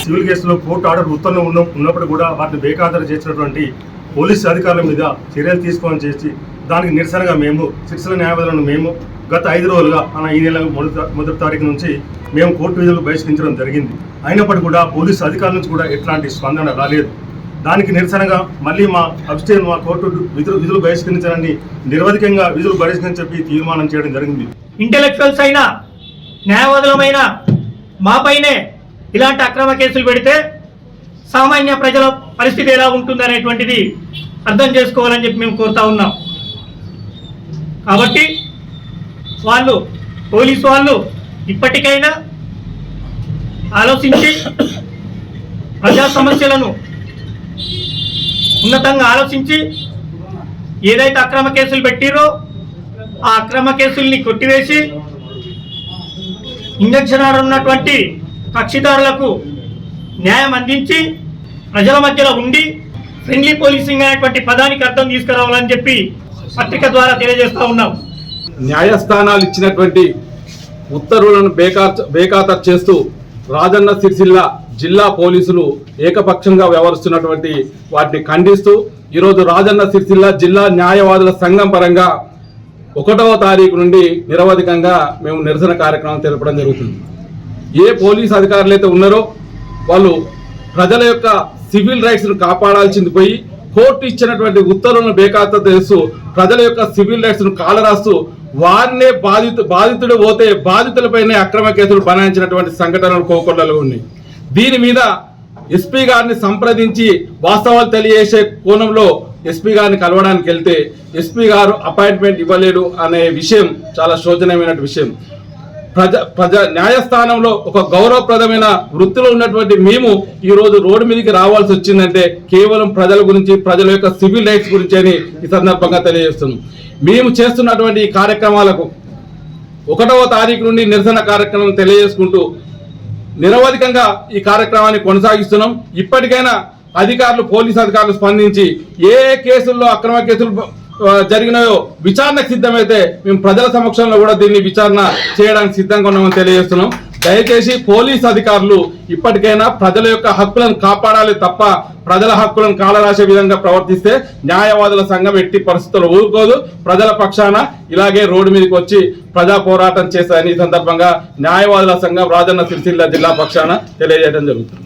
Civil కేసులో court order ఉత్తర్వులు ఉన్నప్పుడు కూడా వాటిని బేఖాతరు చేసినటువంటి పోలీసు అధికారుల మీద చర్యలు తీసుకోవాలని చేసి దానికి నిరసనగా మేము సిరిసిల్ల న్యాయవాదులను మేము గత 5 రోజులుగా ఈ నెల మొదటి తారీఖు నుంచి మేము కోర్టు విధులు బహిష్కరించడం జరిగింది. అయినప్పటికీ కూడా పోలీసు అధికారుల నుంచి కూడా ఎట్లాంటి స్పందన రాలేదు. దానికి నిరసనగా మళ్ళీ మా కోర్టు విధులు బహిష్కరించాలని నిరవధికంగా విధులు బహిష్కరించని చెప్పి తీర్మానం చేయడం జరిగింది. ఇంటెలెక్చువల్స్ అయిన న్యాయవాదులమైన మాపైనే ఇలాంటి అక్రమ కేసులు పెడితే సామాన్య ప్రజల పరిస్థితి ఎలా ఉంటుందనేటువంటిది అర్థం చేసుకోవాలని చెప్పి మేము కోరుతా ఉన్నాం. కాబట్టి పోలీసు వాళ్ళు ఇప్పటికైనా ఆలోచించి ప్రజా సమస్యలను ఉన్నతంగా ఆలోచించి ఏదైతే అక్రమ కేసులు పెట్టిరో ఆ అక్రమ కేసుల్ని కొట్టివేసి ఇంజక్షన్ ఆర్డర్ ఉన్నటువంటి కక్షిదారులకు న్యాయం అందించి ప్రజల మధ్యలో ఉండి ఫ్రెండ్లీ పోలీసింగ్ అనేటువంటి పదానికి అర్థం తీసుకురావాలని చెప్పి పత్రిక ద్వారా తెలియజేస్తా ఉన్నాం. న్యాయస్థానాలు ఇచ్చినటువంటి ఉత్తర్వులను బేఖాతరు చేస్తూ రాజన్న సిరిసిల్ల జిల్లా పోలీసులు ఏకపక్షంగా వ్యవహరిస్తున్నటువంటి వాటిని ఖండిస్తూ ఈరోజు రాజన్న సిరిసిల్ల జిల్లా న్యాయవాదుల సంఘం పరంగా 1వ తారీఖు నుండి నిరవధికంగా మేము నిరసన కార్యక్రమం తెలపడం జరుగుతుంది. ఏ పోలీసు అధికారులు అయితే ఉన్నారో వాళ్ళు ప్రజల యొక్క సివిల్ రైట్స్ను కాపాడాల్సింది పోయి కోర్టు ఇచ్చినటువంటి ఉత్తర్వులను బేఖాతరు చేస్తూ ప్రజల యొక్క సివిల్ రైట్స్ను కాలరాస్తూ వారినే బాధితుడు పోతే బాధితులపైనే అక్రమ కేసులు బనాయించినటువంటి సంఘటనలు కోకొల్లలో ఉన్నాయి. దీని మీద ఎస్పీ గారిని సంప్రదించి వాస్తవాలు తెలియజేసే కోణంలో ఎస్పీ గారిని కలవడానికి వెళ్తే ఎస్పీ గారు అపాయింట్మెంట్ ఇవ్వలేడు అనే విషయం చాలా శోచనీయమైన విషయం. న్యాయస్థానంలో ఒక గౌరవప్రదమైన వృత్తిలో ఉన్నటువంటి మేము ఈరోజు రోడ్డు మీదకి రావాల్సి వచ్చిందంటే కేవలం ప్రజల గురించి ప్రజల యొక్క సివిల్ రైట్స్ గురించి అని ఈ సందర్భంగా తెలియజేస్తున్నాం. మేము చేస్తున్నటువంటి ఈ కార్యక్రమాలకు 1వ తారీఖు నుండి నిరసన కార్యక్రమం తెలియజేసుకుంటూ నిరవధికంగా ఈ కార్యక్రమాన్ని కొనసాగిస్తున్నాం. ఇప్పటికైనా పోలీసు అధికారులు స్పందించి ఏ కేసుల్లో అక్రమ కేసులు జరిగినాయో విచారణకు సిద్ధమైతే మేము ప్రజల సమక్షంలో కూడా దీన్ని విచారణ చేయడానికి సిద్ధంగా ఉన్నామని తెలియజేస్తున్నాం. దయచేసి పోలీసు అధికారులు ఇప్పటికైనా ప్రజల యొక్క హక్కులను కాపాడాలి తప్ప ప్రజల హక్కులను కాలరాసే విధంగా ప్రవర్తిస్తే న్యాయవాదుల సంఘం ఎట్టి పరిస్థితుల్లో ఊరుకోదు. ప్రజల పక్షాన ఇలాగే రోడ్డు మీదకి వచ్చి ప్రజా పోరాటం చేస్తారని ఈ సందర్భంగా న్యాయవాదుల సంఘం రాజన్న సిరిసిల్ల జిల్లా పక్షాన తెలియజేయడం జరుగుతుంది.